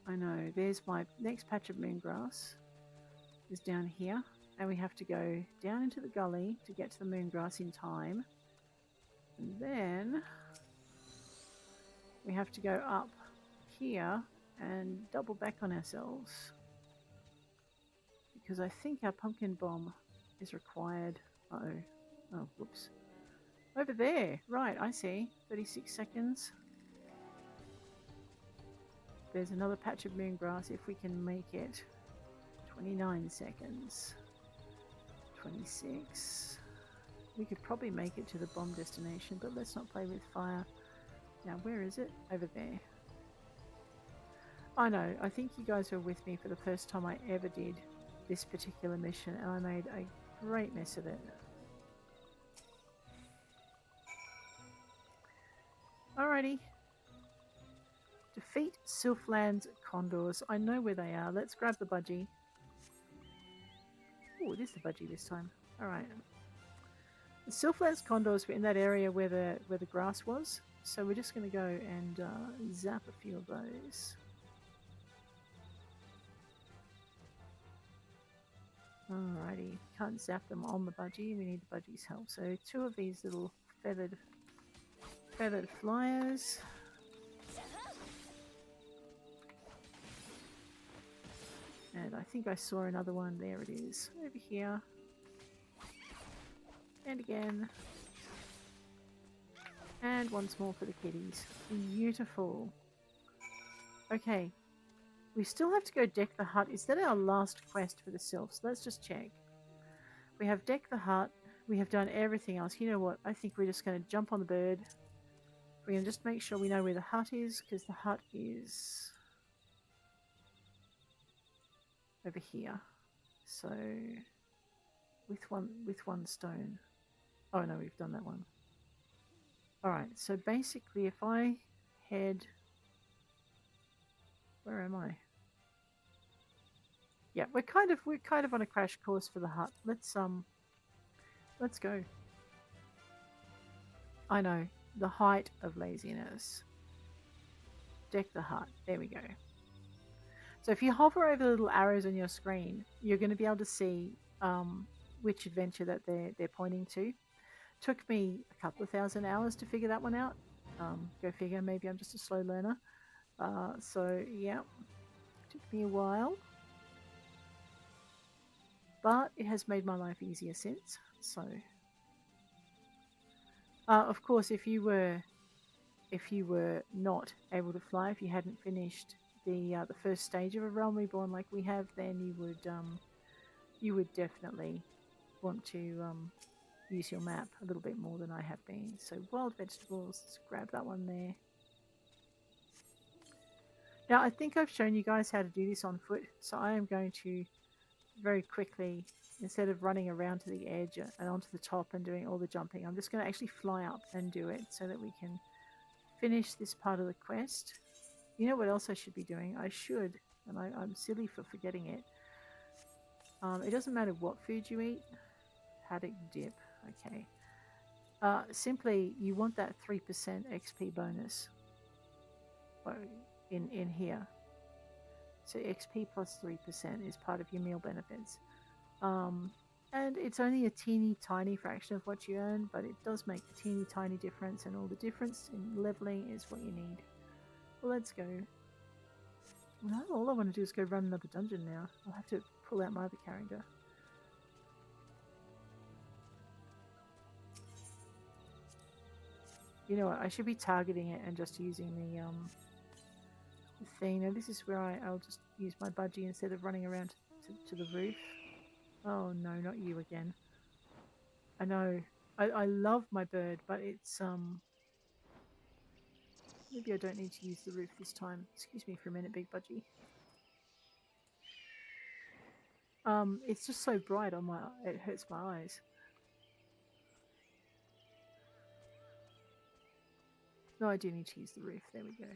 I know, there's my next patch of moongrass. Is down here. And we have to go down into the gully to get to the moongrass in time. And then... we have to go up here and double back on ourselves. Because I think our pumpkin bomb is required. Uh-oh. Oh, whoops. Over there. Right, I see. 36 seconds. There's another patch of moongrass if we can make it. 29 seconds. 26. We could probably make it to the bomb destination, but let's not play with fire. Now, where is it? Over there. I know. I think you guys were with me for the first time I ever did this particular mission, and I made a great mess of it. Alrighty. Defeat Sylphlands condors. I know where they are. Let's grab the budgie. Oh, it is the budgie this time. Alright. The Sylphlands condors were in that area where the grass was. So we're just going to go and zap a few of those. Alrighty. Can't zap them on the budgie. We need the budgie's help. So 2 of these little feathered flyers. And I think I saw another one. There it is. Over here. And again. And once more for the kitties. Beautiful. Okay. We still have to go deck the hut. Is that our last quest for the Sylphs? Let's just check. We have decked the hut. We have done everything else. You know what? I think we're just going to jump on the bird. We're going to just make sure we know where the hut is, because the hut is over here. So with one stone. Oh no, we've done that one. Alright, so basically if I head... Where am I? Yeah, we're kind of on a crash course for the hut. Let's go. I know, the height of laziness. Deck the hut. There we go. So if you hover over the little arrows on your screen, you're going to be able to see which adventure that they're pointing to. Took me a couple of thousand hours to figure that one out. Go figure, maybe I'm just a slow learner. So yeah, took me a while. But it has made my life easier since. So, of course, if you were not able to fly, if you hadn't finished the first stage of A Realm Reborn like we have, then you would definitely want to use your map a little bit more than I have been. So wild vegetables, let's grab that one there. Now I think I've shown you guys how to do this on foot, so I am going to very quickly, instead of running around to the edge and onto the top and doing all the jumping, I'm just going to actually fly up and do it so that we can finish this part of the quest. You know what else I should be doing? I should, and I'm silly for forgetting it. It doesn't matter what food you eat. Haddock dip, okay. Simply, you want that 3% XP bonus in here. So XP plus 3% is part of your meal benefits. And it's only a teeny tiny fraction of what you earn, but it does make a teeny tiny difference, and all the difference in leveling is what you need. Well, let's go. No, all I want to do is go run another dungeon now. I'll have to pull out my other character. You know what? I should be targeting it and just using the thing. Now this is where I'll just use my budgie instead of running around to the roof. Oh no, not you again. I know. I love my bird, but it's maybe I don't need to use the roof this time. Excuse me for a minute, big budgie. It's just so bright on my. It hurts my eyes. No, I do need to use the roof. There we go.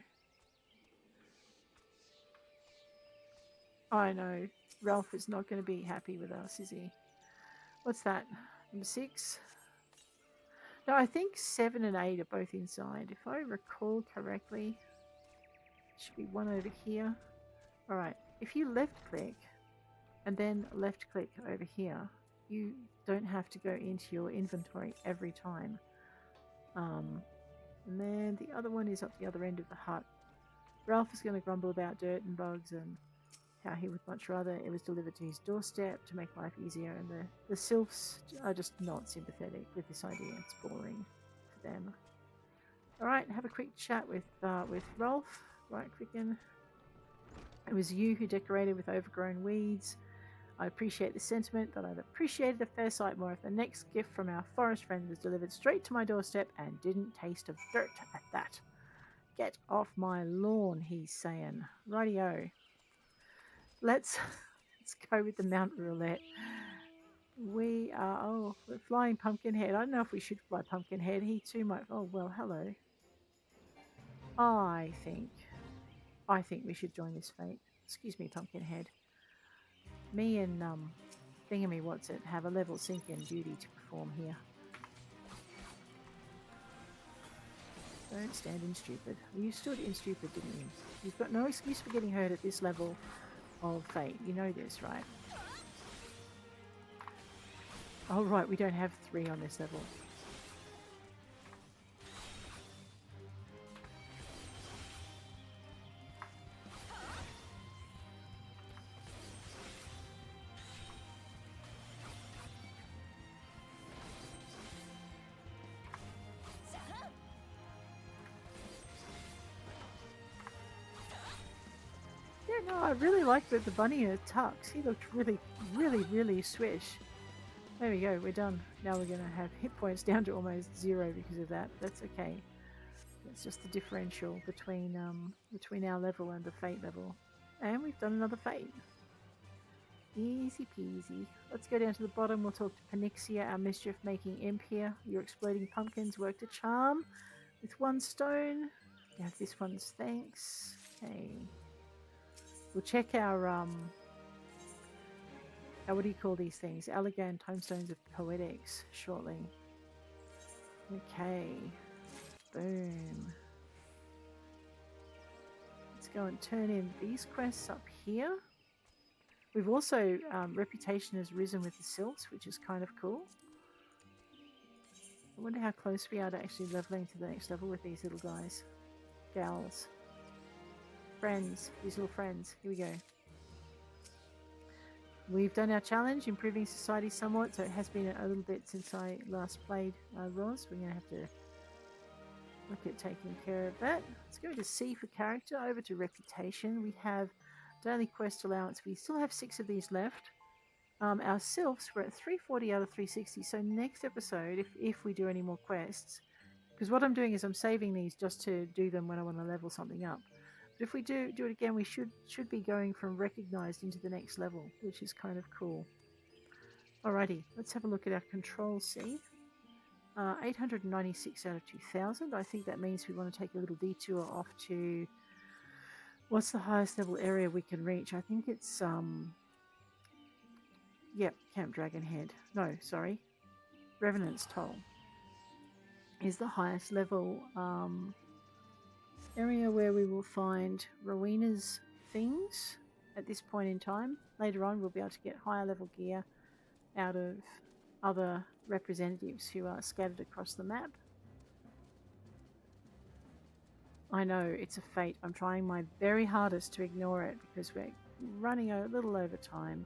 I know. Ralph is not going to be happy with us, is he? What's that? Number 6? No, I think 7 and 8 are both inside. If I recall correctly, should be one over here. Alright, if you left click and then left click over here, you don't have to go into your inventory every time. And then the other one is up the other end of the hut. Ralph is going to grumble about dirt and bugs and how he would much rather it was delivered to his doorstep to make life easier, and the Sylphs are just not sympathetic with this idea. It's boring for them. Alright, have a quick chat with Rolf. Right clicking. It was you who decorated with overgrown weeds. I appreciate the sentiment, but I'd appreciated a fair sight more if the next gift from our forest friend was delivered straight to my doorstep and didn't taste of dirt at that. Get off my lawn, he's saying. Rightio. Let's go with the Mount Roulette. We're flying Pumpkinhead. I don't know if we should fly Pumpkinhead. He too might. Oh well, hello. I think we should join this fate. Excuse me, Pumpkinhead. Me and Thingamy What's It have a level sync and duty to perform here. Don't stand in stupid. You stood in stupid, didn't you? You've got no excuse for getting hurt at this level of fate. You know this, right? Oh right, we don't have 3 on this level. No, I really like the bunny in a tux. He looked really swish. There we go, we're done. Now we're going to have hit points down to almost 0 because of that. That's okay. It's just the differential between our level and the fate level. And we've done another fate. Easy peasy. Let's go down to the bottom. We'll talk to Ponnixia, our mischief-making imp here. Your exploding pumpkins worked a charm with 1 stone. You have this one's thanks. Okay. We'll check our what do you call these things? Elegant Tomestones of Poetics shortly. Okay. Boom. Let's go and turn in these quests up here. We've also, reputation has risen with the Sylphs, which is kind of cool. I wonder how close we are to actually leveling to the next level with these little guys. Gals. Friends. These little friends. Here we go. We've done our challenge, improving society somewhat, so it has been a little bit since I last played Ros. We're going to have to look at taking care of that. Let's go to C for character, over to reputation. We have daily quest allowance. We still have 6 of these left. Our Sylphs were at 340 out of 360, so next episode, if we do any more quests, because what I'm doing is I'm saving these just to do them when I want to level something up. But if we do it again, we should be going from recognized into the next level, which is kind of cool. Alrighty, let's have a look at our control C. 896 out of 2000. I think that means we want to take a little detour off to... What's the highest level area we can reach? I think it's... Yep, Camp Dragonhead. No, sorry. Revenant's Toll is the highest level area where we will find Rowena's things at this point in time. Later on, we'll be able to get higher level gear out of other representatives who are scattered across the map. I know, it's a fate. I'm trying my very hardest to ignore it because we're running a little over time.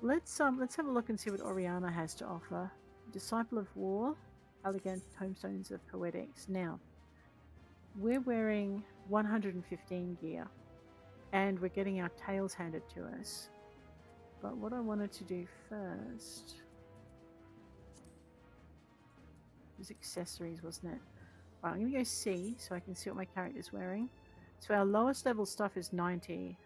Let's have a look and see what Oriana has to offer. Disciple of War, elegant tomestones of poetics. Now, we're wearing 115 gear, and we're getting our tails handed to us. But what I wanted to do first was accessories, wasn't it? Right, I'm going to go C so I can see what my character's wearing. So our lowest level stuff is 90.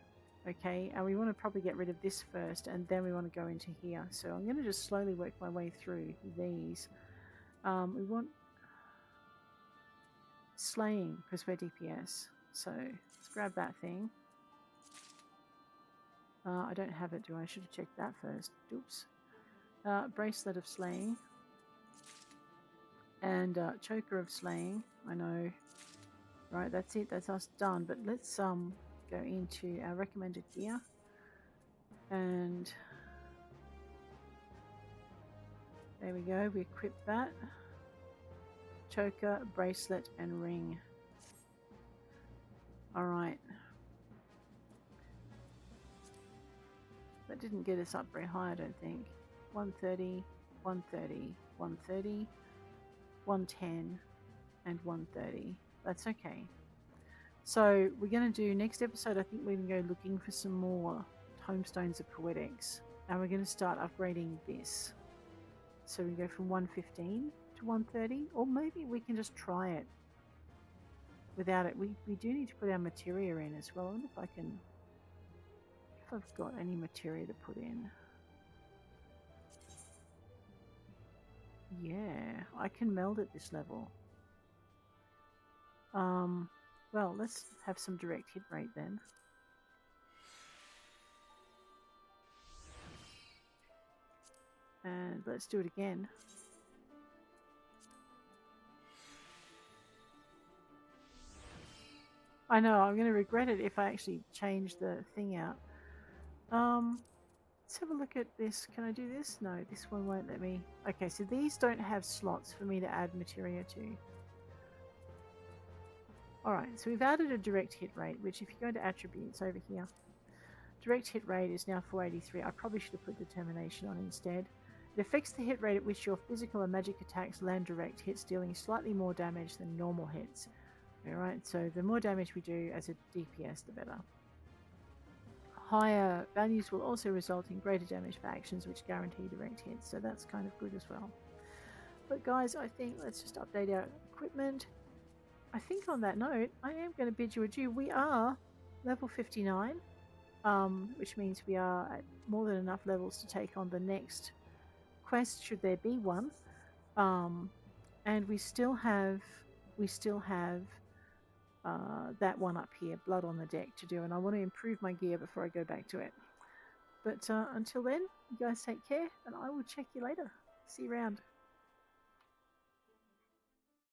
Okay, and we want to probably get rid of this first, and then we want to go into here. So I'm going to just slowly work my way through these. We want slaying because we're DPS. So let's grab that thing. I don't have it, do I? I should have checked that first. Oops. Bracelet of slaying. And choker of slaying. I know. Right, that's it. That's us done. But let's go into our recommended gear. And there we go. We equip that. Choker, bracelet, and ring. Alright. That didn't get us up very high, I don't think. 130, 130, 130, 110, and 130. That's okay. So we're going to do next episode. I think we're going to go looking for some more tomestones of poetics, and we're going to start upgrading this. So we go from 115 to 130, or maybe we can just try it without it. We do need to put our materia in as well. I wonder if I can, if I've got any materia to put in. Yeah, I can meld at this level. Well, let's have some direct hit rate then. And let's do it again. I know, I'm going to regret it if I actually change the thing out. Let's have a look at this. Can I do this? No, this one won't let me. Okay, so these don't have slots for me to add materia to. Alright, so we've added a direct hit rate, which if you go to attributes over here, direct hit rate is now 483. I probably should have put determination on instead. It affects the hit rate at which your physical and magic attacks land direct hits, dealing slightly more damage than normal hits. Alright, so the more damage we do as a DPS, the better. Higher values will also result in greater damage for actions which guarantee direct hits, so that's kind of good as well. But guys, I think let's just update our equipment. I think on that note, I am going to bid you adieu. We are level 59, which means we are at more than enough levels to take on the next quest, should there be one. And we still have that one up here, Blood on the Deck, to do, and I want to improve my gear before I go back to it. But until then, you guys take care, and I will check you later. See you around.